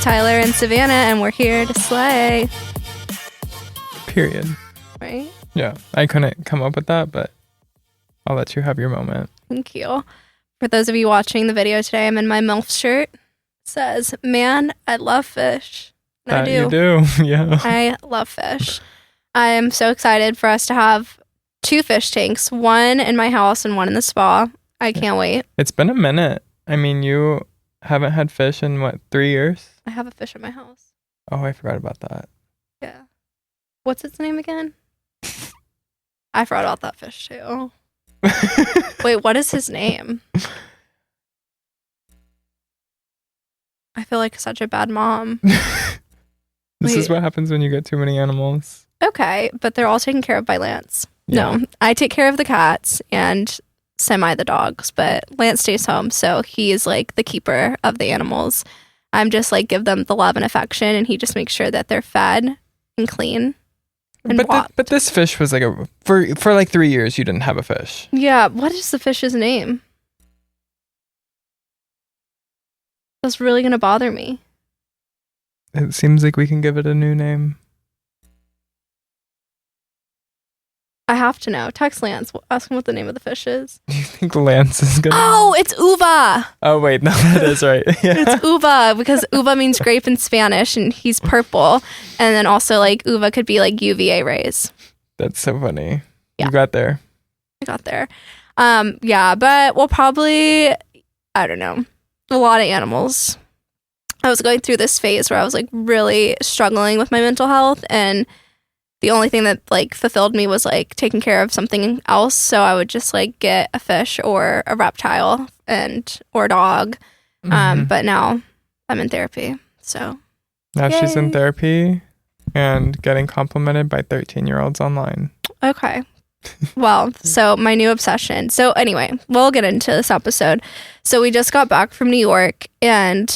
Tyler and Savanna, and we're here to slay. Period. Right? Yeah, I couldn't come up with that, but I'll let you have your moment. Thank you. For those of you watching the video today, I'm in my MILF shirt. It says, "Man, I love fish." And I do. You do, yeah. I love fish. I am so excited for us to have 2 fish tanks, one in my house and one in the spa. I can't wait. It's been a minute. I mean, you haven't had fish in, what, 3 years? I have a fish in my house. Oh, I forgot about that. Yeah. What's its name again? I forgot about that fish too. Wait, what is his name? I feel like such a bad mom. This is what happens when you get too many animals. Okay, but they're all taken care of by Lance. Yeah. No, I take care of the cats and the dogs, but Lance stays home, so he is like the keeper of the animals. I'm just like give them the love and affection, and he just makes sure that they're fed and clean. And but this fish was like for like 3 years you didn't have a fish. Yeah, what is the fish's name? That's really gonna bother me. It seems like we can give it a new name. I have to know. Text Lance. Ask him what the name of the fish is. Do you think Lance is gonna? Oh, it's uva. Oh wait, no, that is right. Yeah. It's uva because uva means grape in Spanish, and he's purple. And then also like uva could be like UVA rays. That's so funny. Yeah. You got there. I got there. Yeah, but we'll probably, I don't know, a lot of animals. I was going through this phase where I was like really struggling with my mental health, and the only thing that like fulfilled me was like taking care of something else. So I would just like get a fish or a reptile or a dog. But now I'm in therapy. So now yay. She's in therapy and getting complimented by 13-year-olds online. Okay. Well, so my new obsession. So anyway, we'll get into this episode. So we just got back from New York, and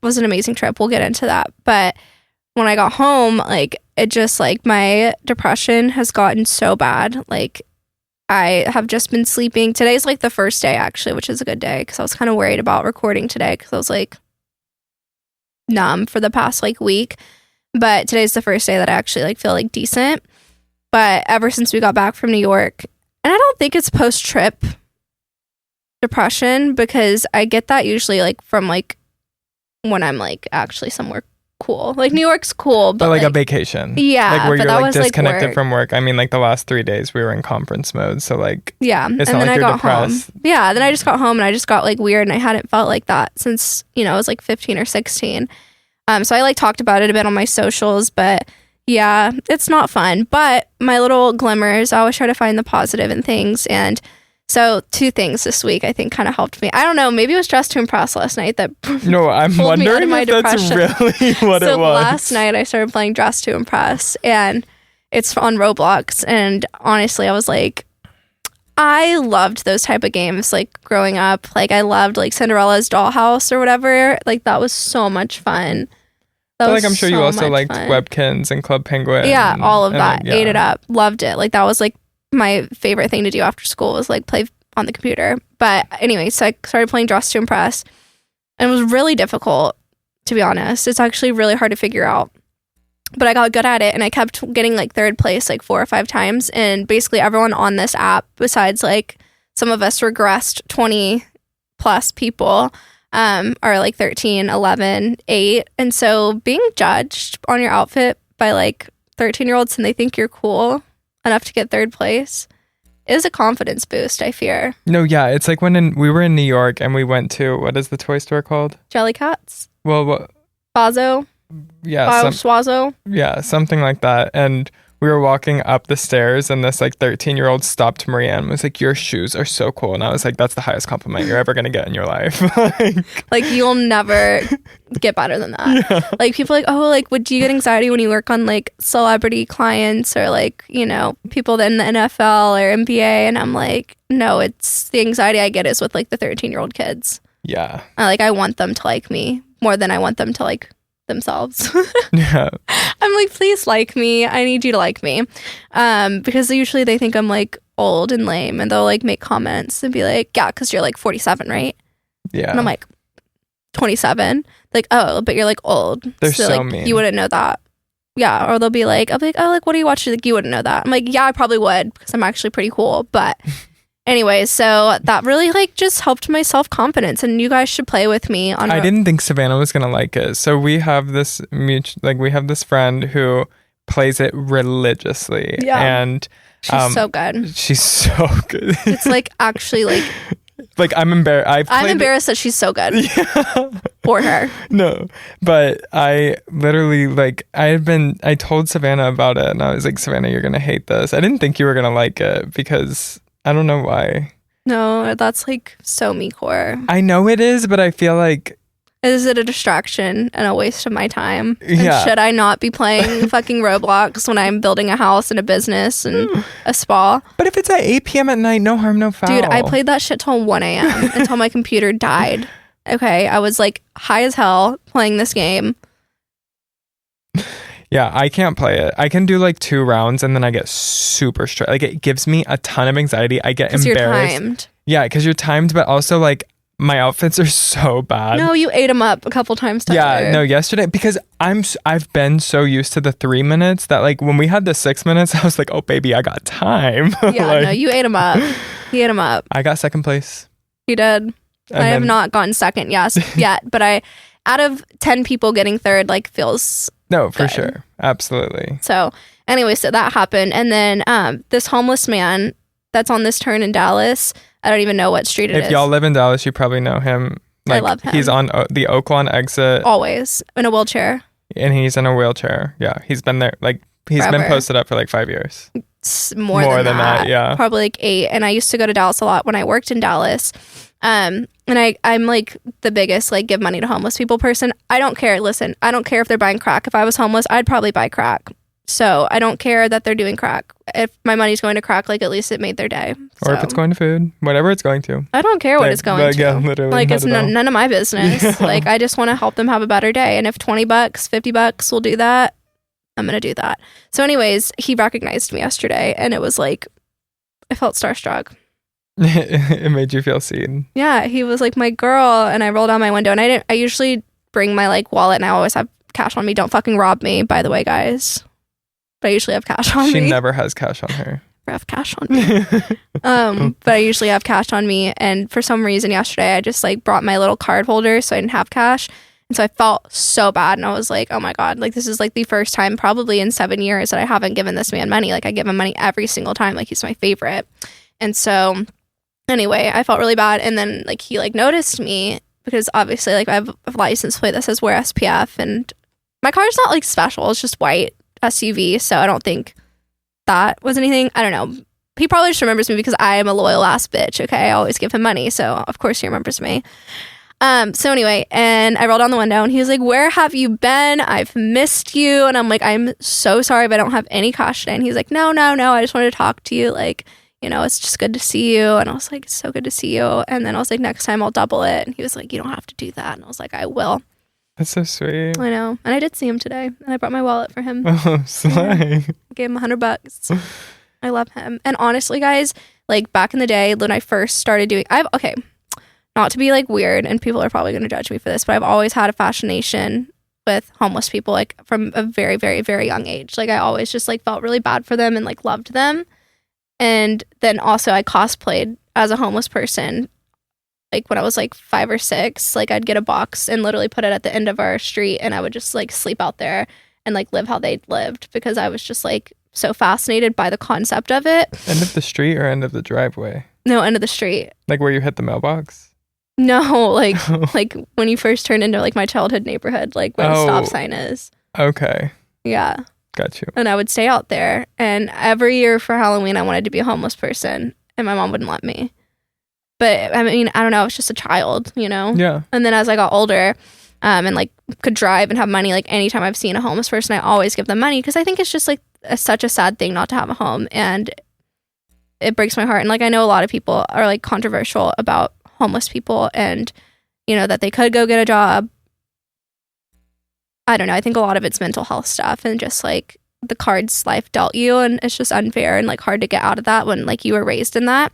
was an amazing trip. We'll get into that. But when I got home, like it just like my depression has gotten so bad. Like I have just been sleeping. Today's like the first day actually, which is a good day because I was kind of worried about recording today because I was like numb for the past like week. But today's the first day that I actually like feel like decent. But ever since we got back from New York, and I don't think it's post-trip depression because I get that usually like from like when I'm like actually somewhere cool. Like New York's cool, but like a vacation. Yeah. Like where but you're that like was, disconnected work. from work. I mean, like the last 3 days we were in conference mode. So like, yeah. It's and not then like I you're got depressed. home. Yeah. Then I just got home and I just got like weird, and I hadn't felt like that since, I was like 15 or 16. So I like talked about it a bit on my socials, but yeah, it's not fun. But my little glimmers, I always try to find the positive in things. And so 2 things this week I think kind of helped me. I don't know, maybe it was Dress to Impress last night that no, I'm pulled me out of wondering my if that's depression. really what it was. Last night I started playing Dress to Impress, and it's on Roblox. And honestly, I was like, I loved those type of games like growing up. Like I loved like Cinderella's Dollhouse or whatever. Like that was so much fun. Like I'm sure you also liked Webkins and Club Penguin. Yeah, all of that. Like, yeah. Ate it up. Loved it. Like that was like my favorite thing to do after school was like play on the computer. But anyway, so I started playing Dress to Impress, and it was really difficult, to be honest. It's actually really hard to figure out. But I got good at it, and I kept getting like 3rd place like 4 or 5 times. And basically everyone on this app, besides like some of us regressed 20 plus people, are like 13, 11, 8. And so being judged on your outfit by like 13-year-olds and they think you're cool enough to get 3rd place is a confidence boost, I fear. No, yeah. It's like when we were in New York and we went to, what is the toy store called? Jellycats? Well, what? Bazo? Yeah. Swazo? Yeah, something like that. And we were walking up the stairs and this like 13-year-old stopped Maria and was like, "Your shoes are so cool." And I was like, that's the highest compliment you're ever going to get in your life. Like you'll never get better than that. Yeah. Like people are like, oh, like would you get anxiety when you work on like celebrity clients or like, people in the NFL or NBA? And I'm like, no, it's the anxiety I get is with like the 13-year-old kids. Yeah. I want them to like me more than I want them to like themselves. Yeah. I'm like, please like me. I need you to like me. Because usually they think I'm like old and lame, and they'll like make comments and be like, yeah, because you're like 47, right? Yeah. And I'm like, 27. Like, oh, but you're like old. They're so like, mean. You wouldn't know that. Yeah. Or they'll be like, I'll be like, oh, like, what do you watch? Like, you wouldn't know that. I'm like, yeah, I probably would because I'm actually pretty cool. But anyway, so that really like just helped my self-confidence, and you guys should play with me on. I didn't think Savanna was gonna like it. So we have this friend who plays it religiously. Yeah. And she's so good. She's so good. It's like actually like like I'm embarrassed. I'm embarrassed that she's so good. Yeah. For her. No, but I literally like I told Savanna about it, and I was like, Savanna, you're gonna hate this. I didn't think you were gonna like it because I don't know why. No, that's like so me core. I know it is, but I feel like, is it a distraction and a waste of my time? Yeah. And should I not be playing fucking Roblox when I'm building a house and a business and a spa? But if it's at 8 p.m. at night, no harm, no foul. Dude, I played that shit till 1 a.m. until my computer died. Okay, I was like high as hell playing this game. Yeah, I can't play it. I can do like 2 rounds and then I get super stressed. Like it gives me a ton of anxiety. I get embarrassed. You're timed. Yeah, because you're timed, but also like my outfits are so bad. No, you ate them up a couple times. Tyler. Yeah, no, yesterday because I've been so used to the 3 minutes that like when we had the 6 minutes, I was like, oh baby, I got time. Yeah, like, no, you ate them up. He ate them up. I got second place. You did. I have not gotten second, yet, but out of 10 people getting third, like feels. No, for good. sure. Absolutely. So anyway, so that happened. And then this homeless man that's on this turn in Dallas, I don't even know what street it is. If y'all live in Dallas, you probably know him. Like, I love him. He's on the Oaklawn exit. Always. In a wheelchair. And he's in a wheelchair. Yeah. He's been there. Like, he's Forever. been posted up for like 5 years. It's more than that. Yeah. Probably like 8. And I used to go to Dallas a lot when I worked in Dallas. And I'm like the biggest like give money to homeless people person. I don't care. Listen, I don't care if they're buying crack. If I was homeless, I'd probably buy crack. So I don't care that they're doing crack. If my money's going to crack, like at least it made their day. Or if it's going to food, whatever it's going to. I don't care what it's going to. Yeah, literally. Like it's none of my business. Yeah. Like I just want to help them have a better day. And if $20, $50 will do that, I'm going to do that. So anyways, he recognized me yesterday and it was like, I felt starstruck. It made you feel seen. Yeah, he was like my girl, and I rolled down my window, and I usually bring my like wallet, and I always have cash on me. Don't fucking rob me, by the way, guys. But I usually have cash on me. She never has cash on her. I have cash on me. But I usually have cash on me, and for some reason yesterday I just like brought my little card holder, so I didn't have cash, and so I felt so bad, and I was like, oh my god, like this is like the first time probably in 7 years that I haven't given this man money. Like I give him money every single time, like he's my favorite, and so. Anyway, I felt really bad, and then like he like noticed me because obviously like I have a license plate that says wear SPF, and my car's not like special, it's just white SUV, so I don't think that was anything. I don't know. He probably just remembers me because I am a loyal ass bitch. Okay, I always give him money, so of course he remembers me. So anyway, and I rolled down the window, and he was like, "Where have you been? I've missed you." And I'm like, "I'm so sorry, but I don't have any cash today." And he's like, No, I just wanted to talk to you, like. You know, it's just good to see you. And I was like, it's so good to see you. And then I was like, next time I'll double it. And he was like, you don't have to do that. And I was like, I will. That's so sweet. I know. And I did see him today. And I brought my wallet for him. Oh, slay. Yeah. I gave him $100. I love him. And honestly, guys, like back in the day when I first started doing, okay, not to be like weird. And people are probably going to judge me for this, but I've always had a fascination with homeless people, like from a very, very, very young age. Like I always just like felt really bad for them and like loved them. And then also I cosplayed as a homeless person. Like when I was like 5 or 6, like I'd get a box and literally put it at the end of our street, and I would just like sleep out there and like live how they lived because I was just like so fascinated by the concept of it. End of the street or end of the driveway? No, end of the street. Like where you hit the mailbox? No, like like when you first turn into like my childhood neighborhood, like where the stop sign is. Okay. Yeah. Got you. And I would stay out there. And every year for Halloween, I wanted to be a homeless person. And my mom wouldn't let me. But I mean, I don't know. I was just a child, you know? Yeah. And then as I got older and like could drive and have money, like anytime I've seen a homeless person, I always give them money because I think it's just like such a sad thing not to have a home. And it breaks my heart. And like I know a lot of people are like controversial about homeless people and, you know, that they could go get a job. I don't know. I think a lot of it's mental health stuff and just like the cards life dealt you, and it's just unfair and like hard to get out of that when like you were raised in that.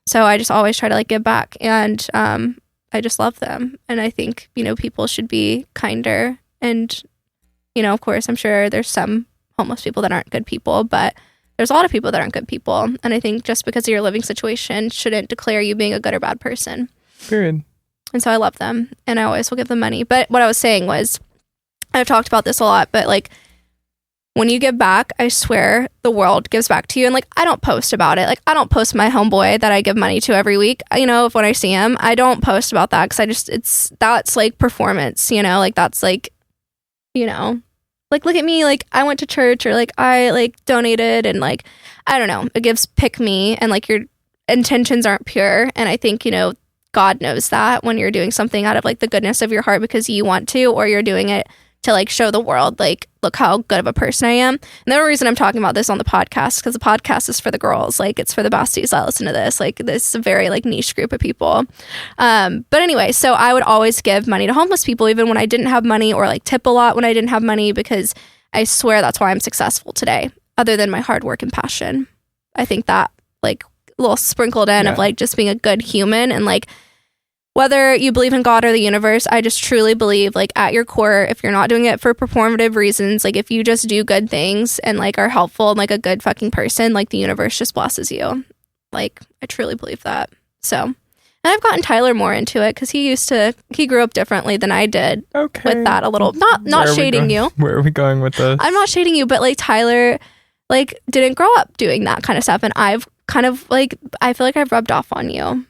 So I just always try to like give back, and I I just love them. And I think, people should be kinder. And, of course, I'm sure there's some homeless people that aren't good people, but there's a lot of people that aren't good people. And I think just because of your living situation shouldn't declare you being a good or bad person. Period. And so I love them, and I always will give them money. But what I was saying was, I've talked about this a lot, but like, when you give back, I swear the world gives back to you. And like, I don't post about it. Like, I don't post my homeboy that I give money to every week. If when I see him, I don't post about that because that's like performance, like that's like, like, look at me, like I went to church, or like I like donated, and like, I don't know, it gives pick me, and like your intentions aren't pure. And I think, God knows that when you're doing something out of like the goodness of your heart because you want to, or you're doing it to like show the world, like, look how good of a person I am. And the only reason I'm talking about this on the podcast, because the podcast is for the girls, like it's for the besties that listen to this. Like, this is a very like niche group of people. But anyway, so I would always give money to homeless people, even when I didn't have money, or like tip a lot when I didn't have money, because I swear that's why I'm successful today, other than my hard work and passion. I think that like a little sprinkled in of like just being a good human, and like, whether you believe in God or the universe, I just truly believe, like, at your core, if you're not doing it for performative reasons, like, if you just do good things and, like, are helpful and, like, a good fucking person, like, the universe just blesses you. Like, I truly believe that. So, and I've gotten Tyler more into it because he grew up differently than I did. Okay. With that a little. Not shading you. Where are we going with this? I'm not shading you, but, like, Tyler, like, didn't grow up doing that kind of stuff. And I've kind of, like, I feel like I've rubbed off on you.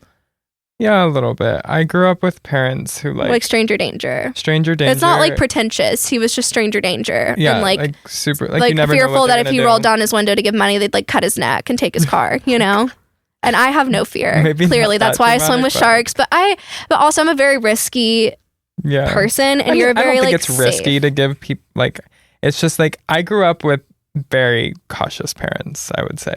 Yeah, a little bit. I grew up with parents who like stranger danger. It's not like pretentious. He was just stranger danger. Yeah, and like super like you never fearful that if he rolled down his window to give money, they'd like cut his neck and take his car. And I have no fear. Maybe clearly, that's why I swim with sharks. But also I'm a very risky person, and you're very like. I don't think it's risky to give people like. It's just like I grew up with very cautious parents. I would say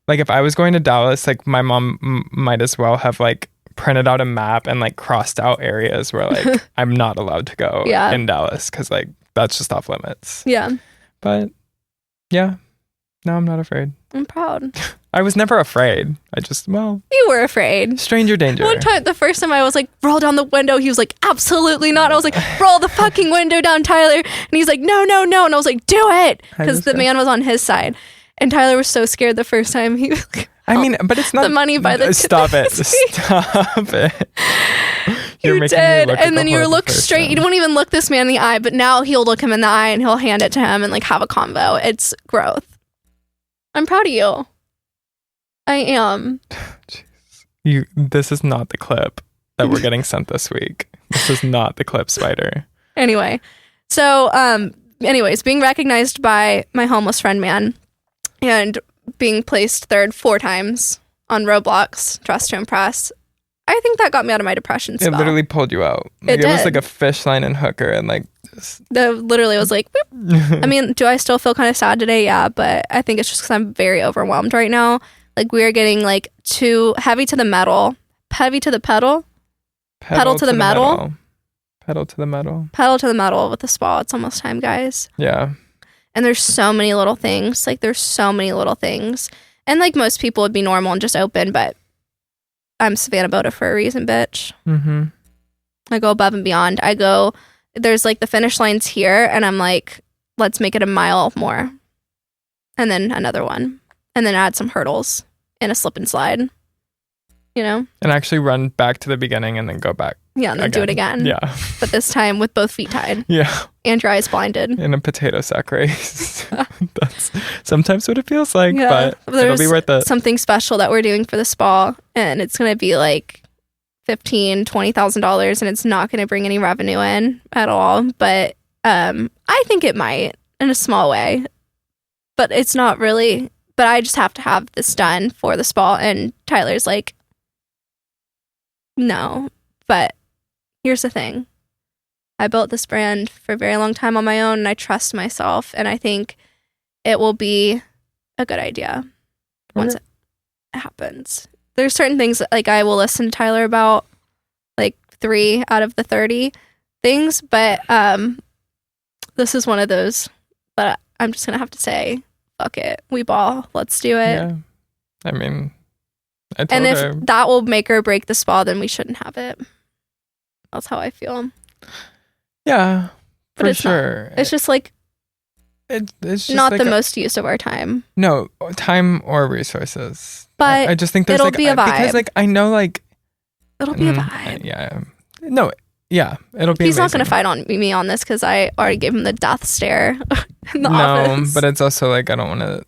Like if I was going to Dallas, like my mom might as well have like printed out a map and like crossed out areas where like I'm not allowed to go in Dallas because like that's just off limits. Yeah. But yeah, no, I'm not afraid. I'm proud. I was never afraid. You were afraid. Stranger danger. One time, the first time I was like, roll down the window. He was like, absolutely not. I was like, roll the fucking window down, Tyler. And he's like, no. And I was like, do it. Because the man was on his side. And Tyler was so scared the first time. He was like, but it's not the money by the stop it. Stop it. You did. And then you look straight. You don't even look this man in the eye, but now he'll look him in the eye and he'll hand it to him and like have a convo. It's growth. I'm proud of you. I am. This is not the clip that we're getting sent this week. This is not the clip, Spider. Anyway. So, being recognized by my homeless friend man and being placed third 4 times on Roblox, Dress to Impress, I think that got me out of my depression spell. It literally pulled you out. Like, it was like a fish line and hooker, and like literally was like, I mean, do I still feel kind of sad today? Yeah, but I think it's just because I'm very overwhelmed right now. Like, we are getting like too heavy to the metal, heavy to the pedal to the metal. Pedal to the metal. Pedal to the metal with the spa. It's almost time, guys. Yeah. And there's so many little things. Like, there's so many little things. And like most people would be normal and just open, but I'm Savanna Boda for a reason, bitch. Mm-hmm. I go above and beyond. There's like the finish line's here, and I'm like, let's make it a mile more. And then another one. And then add some hurdles and a slip and slide. And actually run back to the beginning and then go back. Yeah, and then do it again. Yeah. But this time with both feet tied. Yeah. And your eyes blinded. In a potato sack race. That's sometimes what it feels like, yeah. but it'll be worth it. Something special that we're doing for the spa, and it's going to be like $15,000-$20,000, and it's not going to bring any revenue in at all. But I think it might in a small way, but it's not really. But I just have to have this done for the spa, and Tyler's like, no. But here's the thing. I built this brand for a very long time on my own, and I trust myself, and I think it will be a good idea once it happens. There's certain things that, like, I will listen to Tyler about, like 3 out of the 30 things, but this is one of those that I'm just gonna have to say, fuck it, we ball, let's do it. Yeah, I mean, and if that will make or break the spa, then we shouldn't have it. That's how I feel. Yeah, but for sure. It's just like it's just not like the most use of our time. No, time or resources. But I just think there's it'll be a vibe. Because like I know like it'll be a vibe. Yeah. No. Yeah. It'll be. He's amazing. not going to fight on me on this because I already gave him the death stare in the office. But it's also like I don't want to.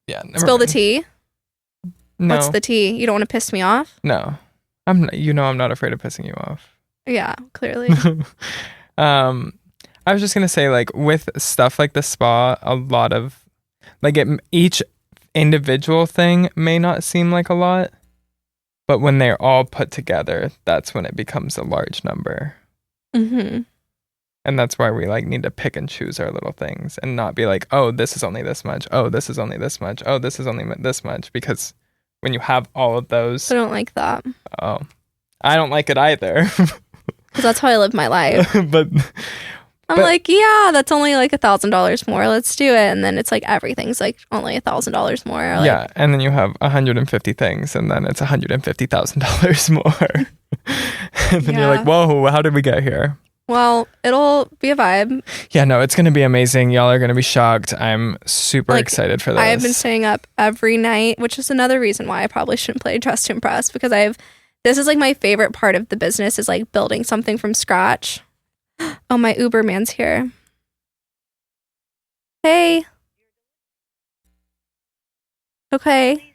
Yeah. Spill the tea. No. What's the tea? You don't want to piss me off? No. I'm. I'm not afraid of pissing you off. Yeah. Clearly. I was just gonna say, like, with stuff like the spa, a lot of, like, each individual thing may not seem like a lot, but when they're all put together, that's when it becomes a large number. Mm-hmm. And that's why we, like, need to pick and choose our little things and not be like, oh, this is only this much. Oh, this is only this much. Oh, this is only this much. Because when you have all of those... I don't like that. Oh. I don't like it either. Because that's how I live my life. But... I'm like, yeah, that's only like $1,000 more. Let's do it. And then it's like everything's like only $1,000 more. Like, yeah, and then you have 150 things, and then it's $150,000 more. And then you're like, whoa, how did we get here? Well, it'll be a vibe. Yeah, no, it's gonna be amazing. Y'all are gonna be shocked. I'm super excited for this. I've been staying up every night, which is another reason why I probably shouldn't play Dress to Impress, because this is like my favorite part of the business, is like building something from scratch. Oh, my Uber man's here. Hey. Okay.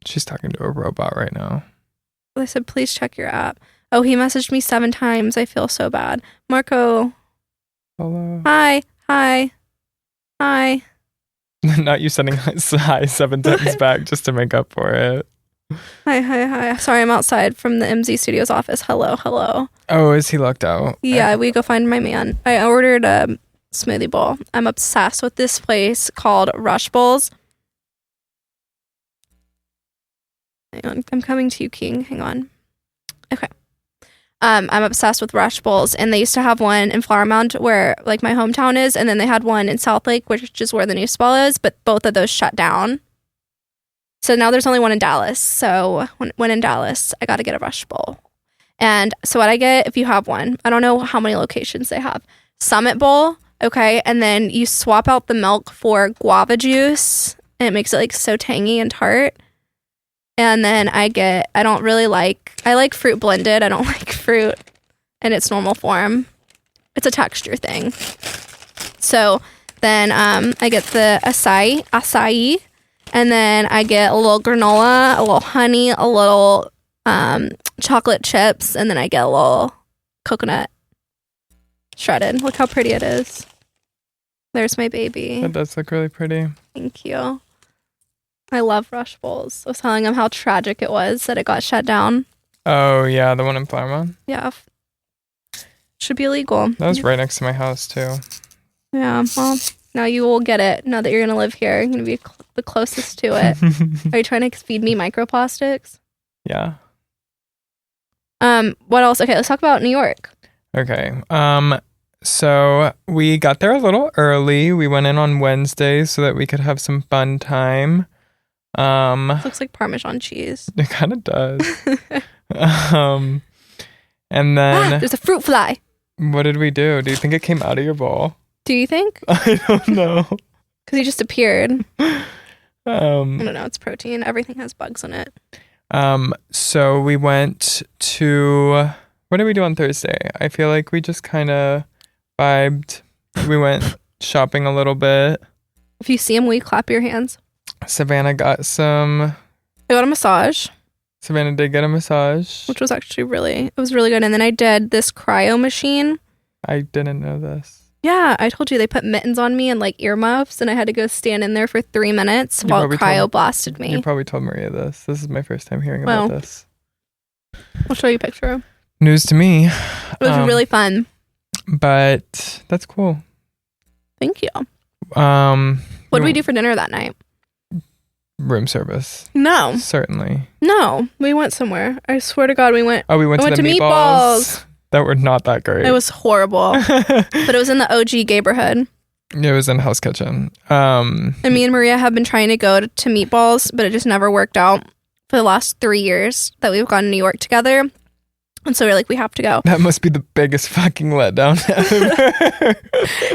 She's talking to a robot right now. I said, please check your app. Oh, he messaged me 7 times. I feel so bad. Marco. Hello. Hi. Not you sending hi 7 times back just to make up for it. Hi. Sorry, I'm outside from the MZ Studios office. Hello. Oh, is he locked out? Yeah, we go find my man. I ordered a smoothie bowl. I'm obsessed with this place called Rush Bowls. Hang on, I'm coming to you, King. Hang on. Okay. I'm obsessed with Rush Bowls, and they used to have one in Flower Mound where like my hometown is, and then they had one in South Lake, which is where the new spa is, but both of those shut down. So now there's only one in Dallas. So when in Dallas, I got to get a Rush Bowl. And so what I get, if you have one, I don't know how many locations they have. Summit Bowl, okay, and then you swap out the milk for guava juice, and it makes it like so tangy and tart. And then I like fruit blended. I don't like fruit in its normal form. It's a texture thing. So then I get the acai. And then I get a little granola, a little honey, a little chocolate chips, and then I get a little coconut shredded. Look how pretty it is. There's my baby. That does look really pretty. Thank you. I love Rush Bowls. I was telling him how tragic it was that it got shut down. Oh, yeah, the one in Flowermont? Yeah. Should be illegal. That was right next to my house, too. Yeah, well... Now you will get it. Now that you're going to live here, you're going to be the closest to it. Are you trying to feed me microplastics? Yeah. What else? Okay, let's talk about New York. Okay. So we got there a little early. We went in on Wednesday so that we could have some fun time. Looks like Parmesan cheese. It kind of does. And then... there's a fruit fly. What did we do? Do you think it came out of your bowl? Do you think? I don't know. Because he just appeared. I don't know. It's protein. Everything has bugs in it. So we went to... What did we do on Thursday? I feel like we just kind of vibed. We went shopping a little bit. If you see him, will you clap your hands? Savanna got some... I got a massage. Savanna did get a massage. Which was actually it was really good. And then I did this cryo machine. I didn't know this. Yeah, I told you they put mittens on me and like earmuffs, and I had to go stand in there for 3 minutes while cryo blasted me. You probably told Maria this. This is my first time hearing about this. I'll show you a picture. News to me. It was really fun. But that's cool. Thank you. What did we do for dinner that night? Room service. No. Certainly. No, we went somewhere. I swear to God, we went. Oh, we went to the meatballs. That were not that great. It was horrible. But it was in the OG neighborhood. It was in Hell's Kitchen. And me and Maria have been trying to go to meatballs, but it just never worked out for the last 3 years that we've gone to New York together. And so we're like, we have to go. That must be the biggest fucking letdown ever.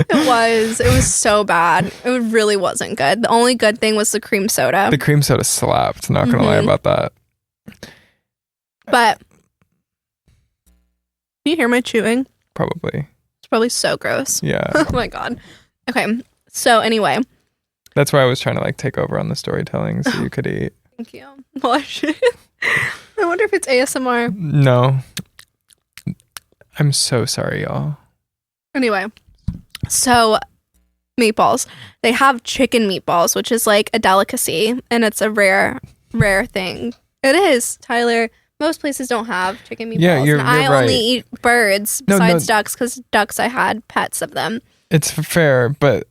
It was so bad. It really wasn't good. The only good thing was the cream soda. The cream soda slapped, not gonna lie about that. But can you hear my chewing? Probably. It's probably so gross. Yeah. Oh my God. Okay. So anyway. That's why I was trying to like take over on the storytelling so you could eat. Thank you. Well, I should. I wonder if it's ASMR. No. I'm so sorry, y'all. Anyway. So meatballs. They have chicken meatballs, which is like a delicacy, and it's a rare thing. It is, Tyler. Most places don't have chicken meatballs. Yeah, you're I right. only eat birds besides ducks, because ducks, I had pets of them. It's fair, but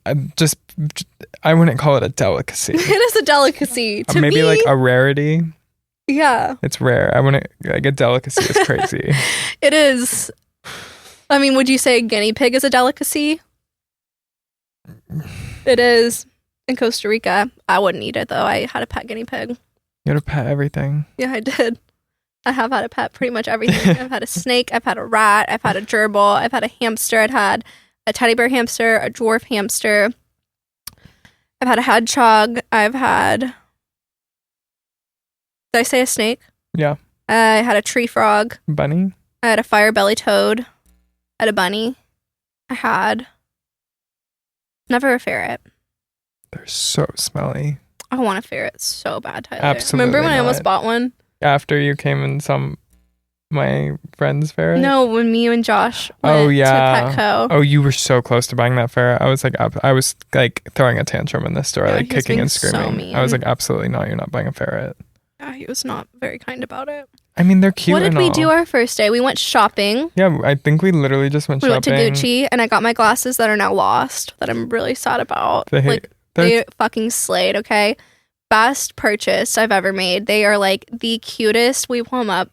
I wouldn't call it a delicacy. It is a delicacy. To maybe me, like a rarity. Yeah. It's rare. I wouldn't, like, a delicacy is crazy. It is. I mean, would you say a guinea pig is a delicacy? It is. In Costa Rica. I wouldn't eat it, though. I had a pet guinea pig. You had a pet everything. Yeah, I did. I have had a pet pretty much everything. I've had a snake. I've had a rat. I've had a gerbil. I've had a hamster. I've had a teddy bear hamster, a dwarf hamster. I've had a hedgehog. I've had... Did I say a snake? Yeah. I had a tree frog. Bunny? I had a fire belly toad. I had a bunny. I had... Never a ferret. They're so smelly. I want a ferret so bad, Tyler. Absolutely. Remember when I not. almost bought one? After you came and saw my friend's ferret? No, when me and Josh went to Petco. Oh, you were so close to buying that ferret. I was like throwing a tantrum in the store, Yeah, like kicking and screaming. So mean. I was like, absolutely not. You're not buying a ferret. Yeah, he was not very kind about it. I mean, they're cute. What did we do our first day? We went shopping. Yeah, I think we literally just went shopping. We went to Gucci, and I got my glasses that are now lost, that I'm really sad about. They fucking slayed, okay? Best purchase I've ever made. They are like the cutest. We pull them up.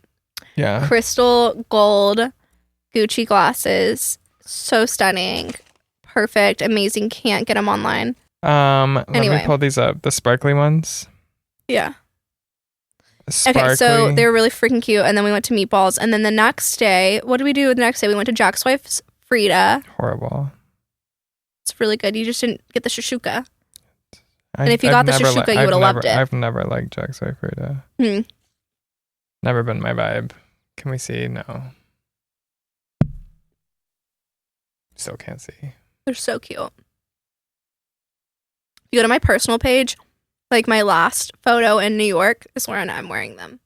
Yeah. Crystal gold Gucci glasses. So stunning. Perfect. Amazing. Can't get them online. Let me pull these up. The sparkly ones. Yeah. Sparkly. Okay, so they were really freaking cute. And then we went to Meatballs. And then the next day, what did we do the next day? We went to Jack's wife's Frida. Horrible. It's really good. You just didn't get the shashuka. And if you got the shashuka, you would have loved it. I've never liked Jack's wife Frida. Never been my vibe. Can we see? No. Still can't see. They're so cute. If you go to my personal page, like my last photo in New York is where I'm wearing them.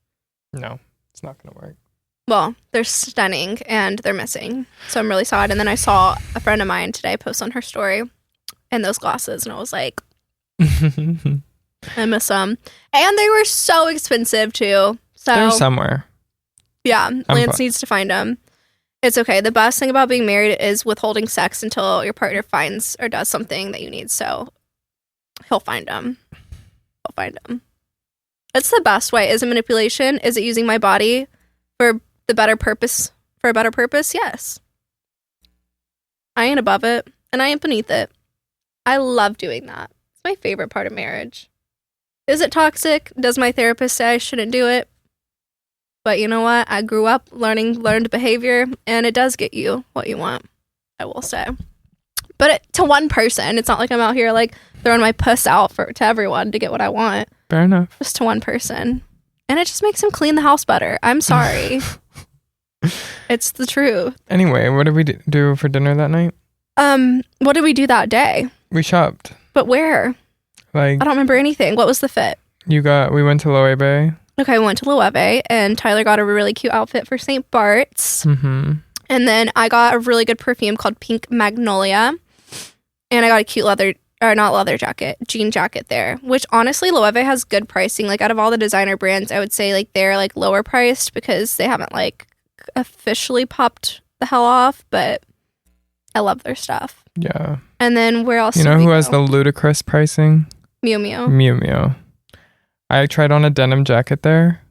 No, it's not going to work. Well, they're stunning and they're missing. So I'm really sad. And then I saw a friend of mine today post on her story and those glasses. And I was like, I miss them. And they were so expensive too. So they're somewhere. Yeah, Lance needs to find them. It's okay. The best thing about being married is withholding sex until your partner finds or does something that you need. So he'll find them. He'll find them. It's the best way. Is it manipulation? Is it using my body for the better purpose? For a better purpose? Yes. I ain't above it, and I ain't beneath it. I love doing that. It's my favorite part of marriage. Is it toxic? Does my therapist say I shouldn't do it? But you know what? I grew up learned behavior, and it does get you what you want, I will say. But to one person. It's not like I'm out here like throwing my puss out to everyone to get what I want. Fair enough. Just to one person. And it just makes him clean the house better. I'm sorry. It's the truth. Anyway, what did we do for dinner that night? What did we do that day? We shopped. But where? I don't remember anything. What was the fit? We went to Loewe. Okay, we went to Loewe, and Tyler got a really cute outfit for St. Bart's. Mm-hmm. And then I got a really good perfume called Pink Magnolia. And I got a cute jean jacket there. Which honestly, Loewe has good pricing. Like out of all the designer brands, I would say like they're like lower priced because they haven't like officially popped the hell off. But I love their stuff. Yeah. And then where else? You know who has the ludicrous pricing? Miu Miu. Miu Miu. I tried on a denim jacket there.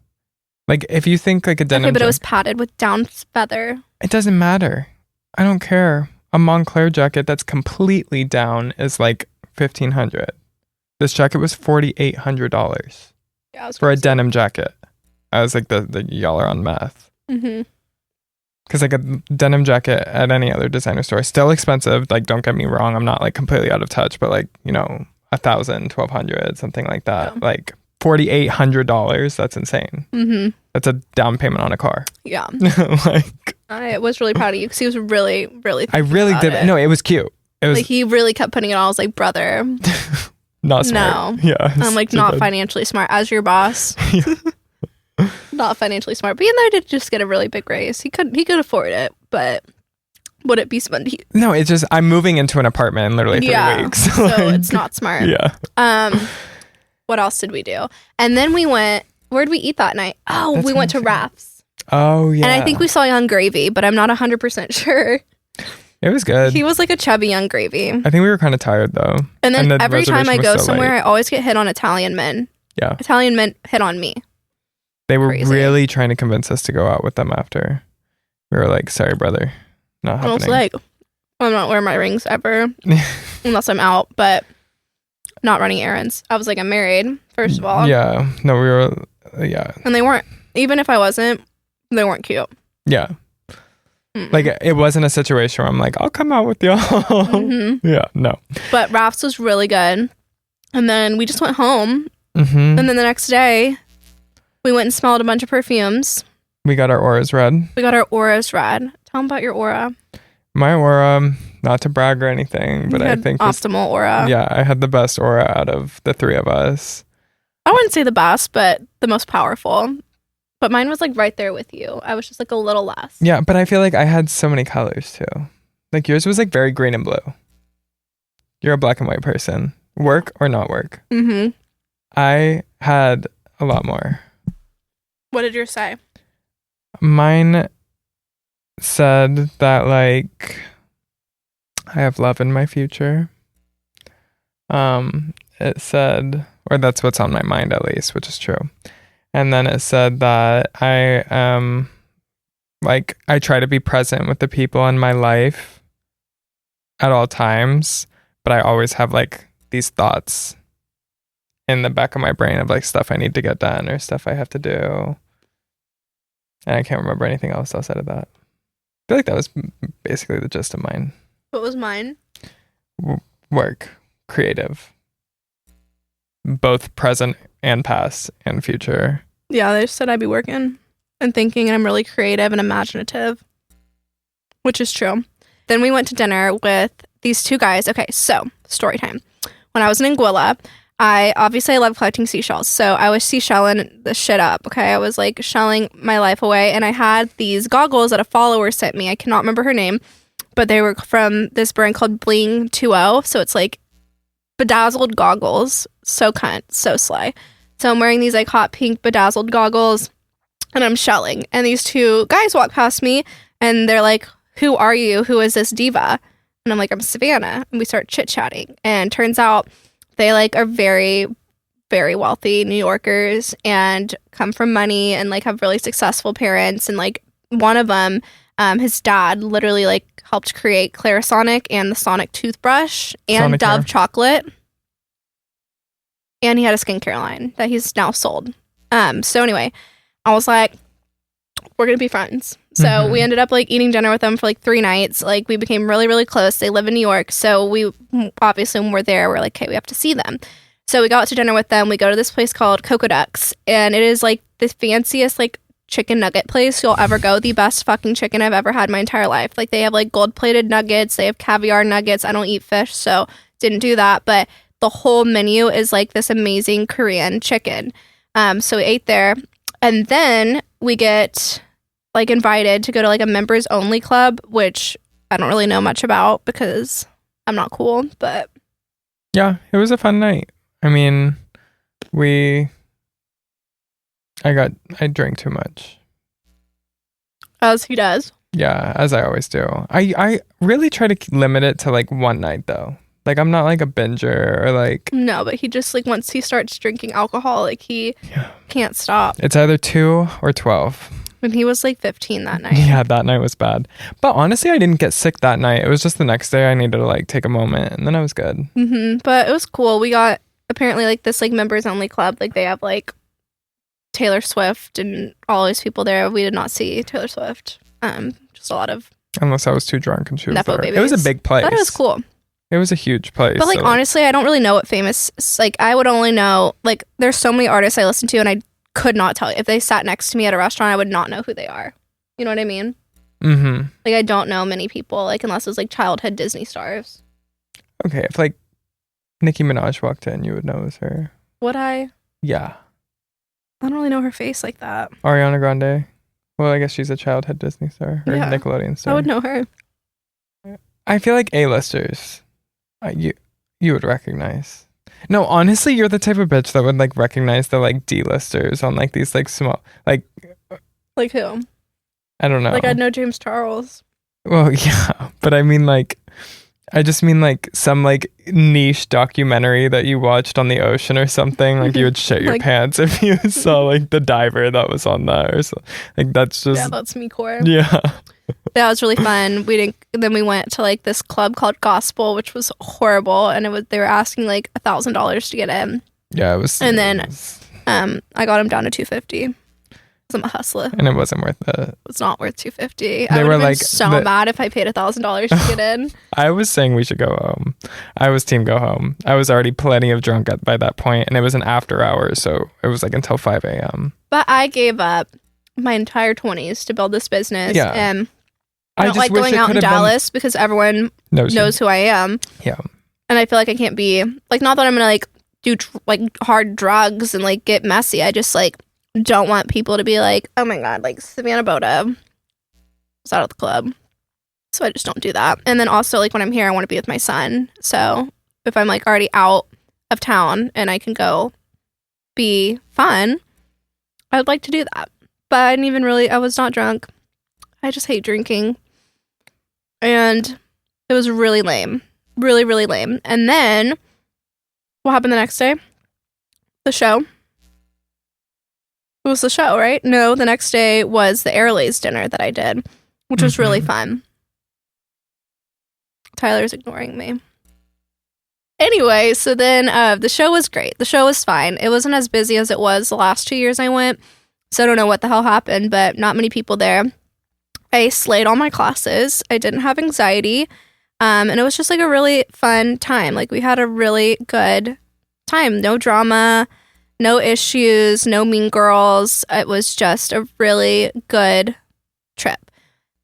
Like, if you think like a denim Okay, but it was padded with down feather. It doesn't matter. I don't care. A Montclair jacket that's completely down is like $1,500. This jacket was $4,800 for a denim jacket. I was like, the y'all are on meth. Mm-hmm. Because like a denim jacket at any other designer store, still expensive. Like, don't get me wrong, I'm not like completely out of touch, but like, you know, $1,000, $1,200, something like that. Yeah. Like $4,800. That's insane. Mm-hmm. That's a down payment on a car. Yeah. Like, I was really proud of you because he was really, really. I really did. No, it was cute. It was like he really kept putting it on. I was like, brother, not smart. No. Yeah. I'm like, not financially smart as your boss. Yeah. Not financially smart, but even though I did just get a really big raise, he could afford it, but would it be spent? No, it's just I'm moving into an apartment in literally 3 weeks. So like, it's not smart. Yeah. What else did we do? And then we went. Where did we eat that night? Oh, we went to Raph's. Oh yeah. And I think we saw Young Gravy, but I'm not 100% sure. It was good. He was like a chubby Young Gravy. I think we were kind of tired though. And then every time I go somewhere, I always get hit on Italian men. Yeah. Italian men hit on me. They were really trying to convince us to go out with them after. We were like, sorry, brother. Not happening. I was like, I'm not wearing my rings ever unless I'm out, but not running errands. I was like, I'm married, first of all. Yeah. No, we were, yeah. And they weren't, even if I wasn't, they weren't cute. Yeah. Mm-mm. Like, it wasn't a situation where I'm like, I'll come out with y'all. Mm-hmm. Yeah, no. But Raph's was really good. And then we just went home. Mm-hmm. And then the next day, we went and smelled a bunch of perfumes. We got our auras read. Tell them about your aura. My aura, not to brag or anything, but I think optimal aura. Yeah, I had the best aura out of the three of us. I wouldn't say the best, but the most powerful. But mine was like right there with you. I was just like a little less. Yeah, but I feel like I had so many colors too. Like yours was like very green and blue. You're a black and white person. Work or not work. Mm-hmm. I had a lot more. What did yours say? Mine said that like I have love in my future. It said, or that's what's on my mind at least, which is true. And then it said that I like I try to be present with the people in my life at all times, but I always have like these thoughts in the back of my brain of like stuff I need to get done or stuff I have to do. And I can't remember anything else outside of that. I feel like that was basically the gist of mine. What was mine? Work, creative, both present and past and future. Yeah, they just said I'd be working and thinking, and I'm really creative and imaginative, which is true. Then we went to dinner with these two guys. Okay, so story time. When I was in Anguilla, I love collecting seashells. So I was seashelling the shit up. Okay. I was like shelling my life away. And I had these goggles that a follower sent me. I cannot remember her name, but they were from this brand called Bling 2.0. So it's like bedazzled goggles. So cunt. So slay. So I'm wearing these like hot pink bedazzled goggles and I'm shelling. And these two guys walk past me and they're like, who are you? Who is this diva? And I'm like, I'm Savanna. And we start chit chatting. And turns out they like are very, very wealthy New Yorkers and come from money and like have really successful parents. And like one of them, his dad literally like helped create Clarisonic and the Sonic toothbrush and Sonicare. Dove chocolate. And he had a skincare line that he's now sold. So anyway, I was like, we're going to be friends. So we ended up like eating dinner with them for like 3 nights. Like we became really, really close. They live in New York. So we obviously when we're there, we're like, okay, we have to see them. So we go out to dinner with them. We go to this place called Cocoa Ducks. And it is like the fanciest like chicken nugget place you'll ever go. The best fucking chicken I've ever had in my entire life. Like they have like gold plated nuggets. They have caviar nuggets. I don't eat fish, so didn't do that. But the whole menu is like this amazing Korean chicken. So we ate there. And then we get like invited to go to like a members only club, which I don't really know much about because I'm not cool, but yeah, it was a fun night. I mean, I drank too much. As he does. Yeah, as I always do. I really try to limit it to like one night though. Like I'm not like a binger or like no, but he just like once he starts drinking alcohol, like he can't stop. It's either 2 or 12. And he was like 15 that night. Yeah, that night was bad. But honestly, I didn't get sick that night. It was just the next day I needed to like take a moment and then I was good. Mm-hmm. But it was cool. We got apparently like this like members only club. Like they have like Taylor Swift and all these people there. We did not see Taylor Swift. just a lot of unless I was too drunk and she was Nepo there. babies. It was a big place. But it was cool. It was a huge place. But like, honestly, I don't really know what famous, like, I would only know, like, there's so many artists I listen to and I could not tell you. If they sat next to me at a restaurant, I would not know who they are. You know what I mean? Mm-hmm. Like, I don't know many people, like, unless it was like childhood Disney stars. Okay, if like Nicki Minaj walked in, you would know it was her. Would I? Yeah. I don't really know her face like that. Ariana Grande. Well, I guess she's a childhood Disney star or Yeah, Nickelodeon star. I would know her. I feel like A-listers, you would recognize. No, honestly, you're the type of bitch that would like recognize the like D-listers on like these like small like who? I don't know. Like, I'd know James Charles. Well, yeah, but I mean like I just mean like some like niche documentary that you watched on the ocean or something. Like you would shit your Like, pants if you saw like the diver that was on that or so. Like that's just Yeah, that's me core. yeah. That was really fun. Then we went to like this club called Gospel, which was horrible, and they were asking like $1,000 to get in. Yeah, it was. And then I got him down to $250. I'm a hustler. And it wasn't worth it. It's not worth $250. They I were would have like been so mad if I paid $1,000 to get in. I was saying we should go home. I was team go home. I was already plenty of drunk by that point, and it was an after hours, so it was like until 5 a.m. But I gave up my entire 20s to build this business. Yeah. And I don't just like wish going it out in could have been- Dallas because everyone knows who I am. Yeah. And I feel like I can't be like, not that I'm gonna like do like hard drugs and like get messy. I just like don't want people to be like, oh my god, like Savanna Boda was out of the club. So I just don't do that. And then also like when I'm here, I want to be with my son. So if I'm like already out of town and I can go be fun, I would like to do that. But I was not drunk. I just hate drinking. And it was really lame. Really, really lame. And then what happened the next day? The show. It was the show, right? No, the next day was the Airlays dinner that I did, which was really fun. Tyler's ignoring me. Anyway, so then the show was great. The show was fine. It wasn't as busy as it was the last 2 years I went, so I don't know what the hell happened, but not many people there. I slayed all my classes. I didn't have anxiety, and it was just like a really fun time. Like we had a really good time. No drama, no issues, no mean girls. It was just a really good trip.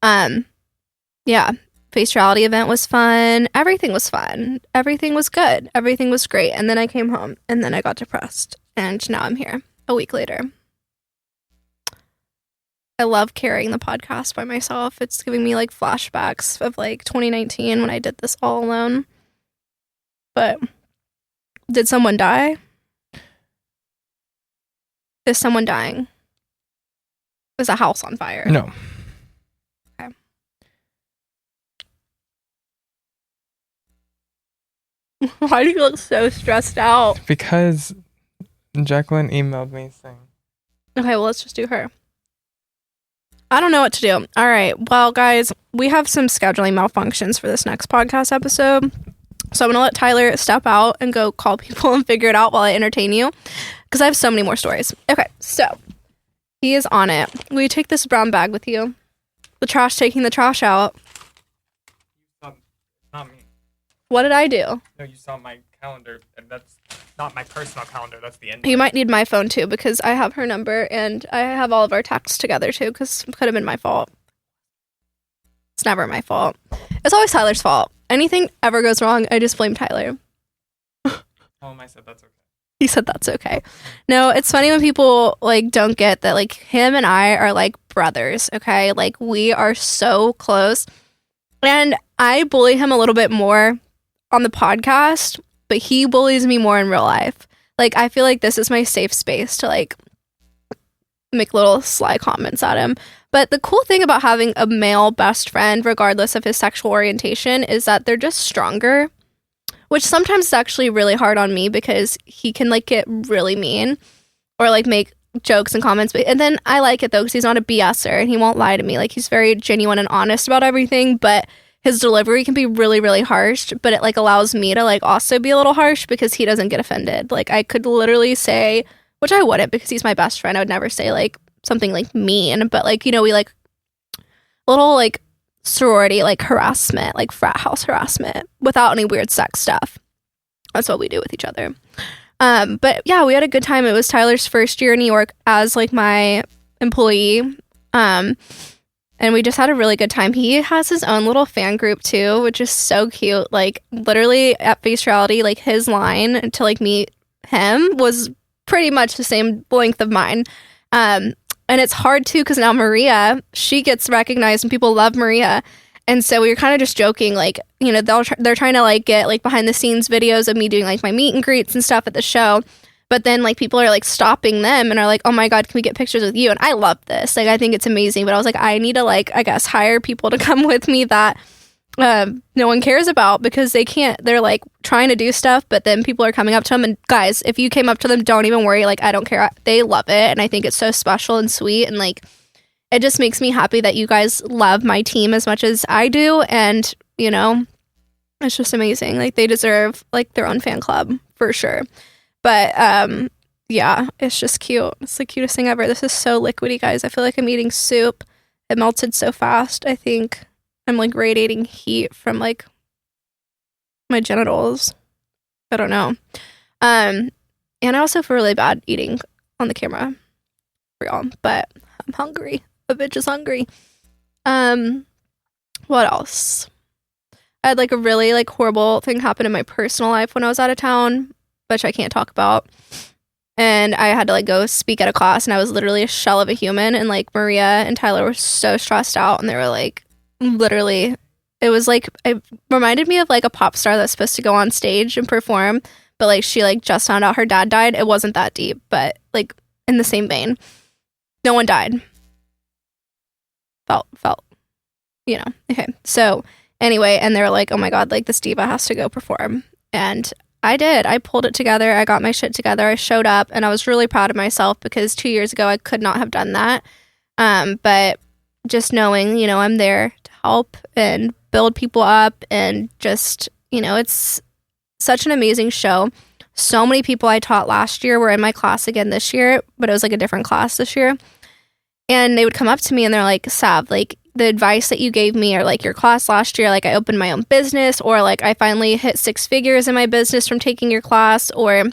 Yeah. Face reality event was fun. Everything was fun. Everything was good. Everything was great. And then I came home and then I got depressed. And now I'm here a week later. I love carrying the podcast by myself. It's giving me like flashbacks of like 2019 when I did this all alone. But did someone die? Is someone dying? Is a house on fire? No. Okay. Why do you look so stressed out? Because Jacqueline emailed me saying. Okay, well, let's just do her. I don't know what to do. All right. Well, guys, we have some scheduling malfunctions for this next podcast episode. So I'm going to let Tyler step out and go call people and figure it out while I entertain you. Because I have so many more stories. Okay, so he is on it. Will you take this brown bag with you? Taking the trash out. Not me. What did I do? No, you saw my calendar, and that's not my personal calendar. That's the end. You might need my phone too, because I have her number and I have all of our texts together too, because it could have been my fault. It's never my fault. It's always Tyler's fault. Anything ever goes wrong, I just blame Tyler. I said that's okay. He said that's okay. No, it's funny when people like don't get that like him and I are like brothers, okay? Like we are so close. And I bully him a little bit more on the podcast, but he bullies me more in real life. Like I feel like this is my safe space to like make little sly comments at him. But the cool thing about having a male best friend, regardless of his sexual orientation, is that they're just stronger. Which sometimes is actually really hard on me because he can like get really mean or like make jokes and comments. And then I like it though because he's not a BSer and he won't lie to me. Like he's very genuine and honest about everything, but his delivery can be really, really harsh. But it like allows me to like also be a little harsh because he doesn't get offended. Like I could literally say, which I wouldn't because he's my best friend. I would never say like something like mean, but like, you know, we like little like sorority like harassment, like frat house harassment, without any weird sex stuff. That's what we do with each other. But yeah, we had a good time. It was Tyler's first year in New York as like my employee. And we just had a really good time. He has his own little fan group too, which is so cute. Like literally at Face Reality, like his line to like meet him was pretty much the same length of mine. And it's hard too because now Maria, she gets recognized and people love Maria. And so we were kind of just joking, like, you know, they're trying to like get like behind the scenes videos of me doing like my meet and greets and stuff at the show. But then like people are like stopping them and are like, oh my God, can we get pictures with you? And I love this. Like, I think it's amazing. But I was like, I need to like, I guess, hire people to come with me that no one cares about because they're like trying to do stuff. But then people are coming up to them. And guys, if you came up to them, don't even worry. Like, I don't care. They love it. And I think it's so special and sweet. And like, it just makes me happy that you guys love my team as much as I do. And, you know, it's just amazing. Like, they deserve like their own fan club for sure. But yeah, it's just cute. It's the cutest thing ever. This is so liquidy, guys. I feel like I'm eating soup. It melted so fast. I think I'm like radiating heat from like my genitals. I don't know. And I also feel really bad eating on the camera for y'all. But I'm hungry. A bitch is hungry. What else? I had like a really like horrible thing happen in my personal life when I was out of town, which I can't talk about. And I had to like go speak at a class and I was literally a shell of a human. And like Maria and Tyler were so stressed out and they were like, literally, it was like, it reminded me of like a pop star that's supposed to go on stage and perform. But like she like just found out her dad died. It wasn't that deep, but like in the same vein, no one died. Felt, you know, okay. So anyway, and they were like, oh my God, like this diva has to go perform. And I did. I pulled it together. I got my shit together. I showed up and I was really proud of myself because 2 years ago I could not have done that. But just knowing, you know, I'm there to help and build people up and just, you know, it's such an amazing show. So many people I taught last year were in my class again this year, but it was like a different class this year. And they would come up to me and they're like, Sav, like the advice that you gave me or like your class last year, like I opened my own business or like I finally hit 6 figures in my business from taking your class, or,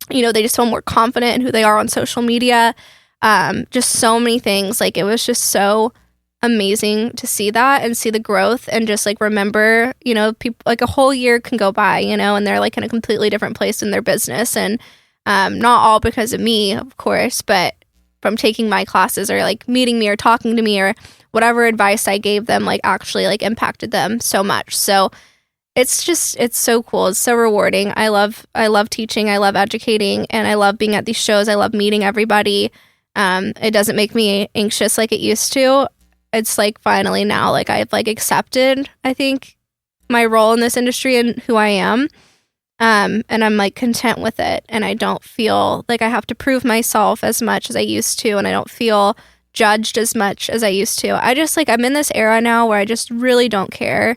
you know, they just feel more confident in who they are on social media. Just so many things. Like it was just so amazing to see that and see the growth and just like remember, you know, people like a whole year can go by, you know, and they're like in a completely different place in their business. And not all because of me, of course, but from taking my classes or like meeting me or talking to me or whatever advice I gave them, like actually like impacted them so much. So it's so cool. It's so rewarding. I love teaching. I love educating and I love being at these shows. I love meeting everybody. It doesn't make me anxious like it used to. It's like finally now, like I've like accepted, I think, my role in this industry and who I am. And I'm like content with it. And I don't feel like I have to prove myself as much as I used to. And I don't feel judged as much as I used to. I just like, I'm in this era now where I just really don't care.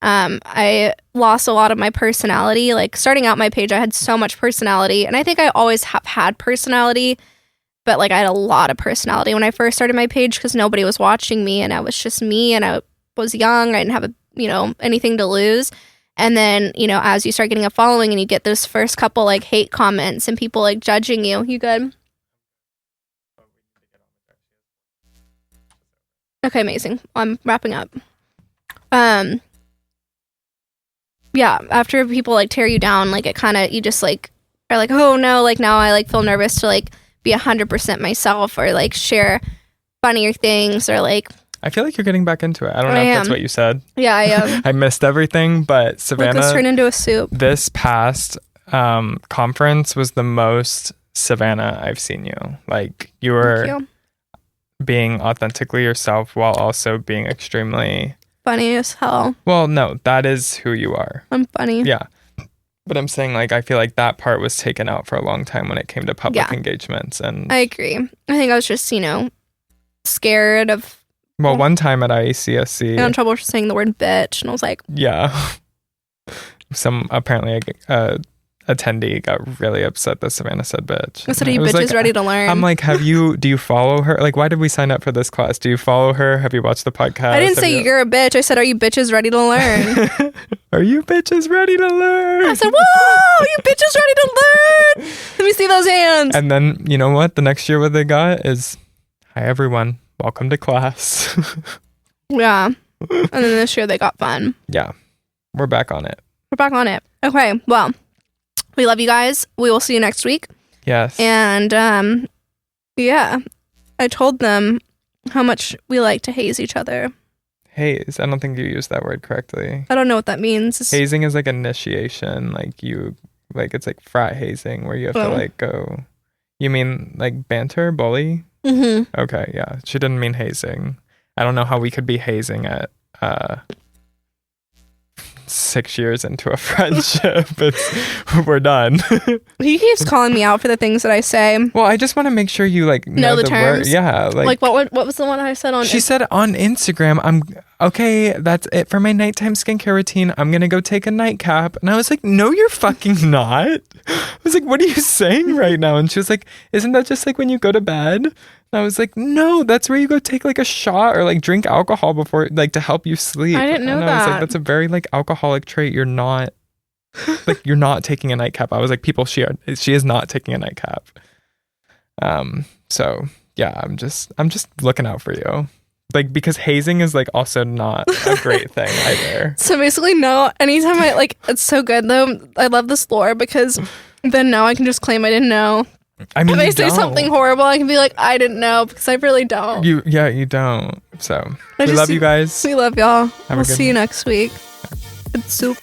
I lost a lot of my personality. Like starting out my page, I had so much personality. And I think I always have had personality, but like I had a lot of personality when I first started my page because nobody was watching me and I was just me and I was young. I didn't have anything to lose. And then, you know, as you start getting a following and you get those first couple like hate comments and people like judging you. You good? Okay, amazing. I'm wrapping up. Yeah, after people like tear you down, like it kind of, you just like are like, oh no, like now I like feel nervous to like be 100% myself or like share funnier things or like. I feel like you're getting back into it. I don't know if that's what you said. Yeah, I am. I missed everything, but Savanna, let's turn into a soup. This past conference was the most Savanna I've seen you. Like you were being authentically yourself while also being extremely funny as hell. Well, no, that is who you are. I'm funny. Yeah. But I'm saying like I feel like that part was taken out for a long time when it came to public engagements. And I agree. I think I was just, scared of. Well, one time at IACSC, I got in trouble for saying the word bitch, and I was like, yeah. Apparently attendee got really upset that Savannah said bitch. I said, are you bitches ready to learn? I'm like, do you follow her? Like, why did we sign up for this class? Do you follow her? Have you watched the podcast? I didn't say you're a bitch. I said, are you bitches ready to learn? Are you bitches ready to learn? I said, whoa, you bitches ready to learn? Let me see those hands. And then, you know what? The next year what they got is, hi, everyone. Welcome to class. Yeah. And then this year they got fun. Yeah. We're back on it. We're back on it. Okay. Well, we love you guys. We will see you next week. Yes. And yeah, I told them how much we like to haze each other. Haze. I don't think you used that word correctly. I don't know what that means. Hazing is like initiation. Like it's like frat hazing where you have to like go. You mean like banter, bully? Mm-hmm. Okay. Yeah. She didn't mean hazing. I don't know how we could be hazing at 6 years into a friendship. We're done. He keeps calling me out for the things that I say. Well, I just want to make sure you like know the terms. word. Yeah, like what was the one I said on? She said on Instagram, "I'm okay. That's it for my nighttime skincare routine. I'm gonna go take a nightcap." And I was like, "No, you're fucking not." I was like, "What are you saying right now?" And she was like, "Isn't that just like when you go to bed?" And I was like, "No, that's where you go take like a shot or like drink alcohol before like to help you sleep." I didn't know and that. I was like, "That's a very like alcoholic trait. You're not like you're not taking a nightcap." I was like, "People, she is not taking a nightcap." So yeah, I'm just looking out for you. Like, because hazing is like also not a great thing either. So basically, no. Anytime I like, it's so good though. I love this lore because then now I can just claim I didn't know. I mean, if I say something horrible, I can be like, I didn't know, because I really don't. You don't. So we love you guys. We love y'all. We'll see you next week. Good soup.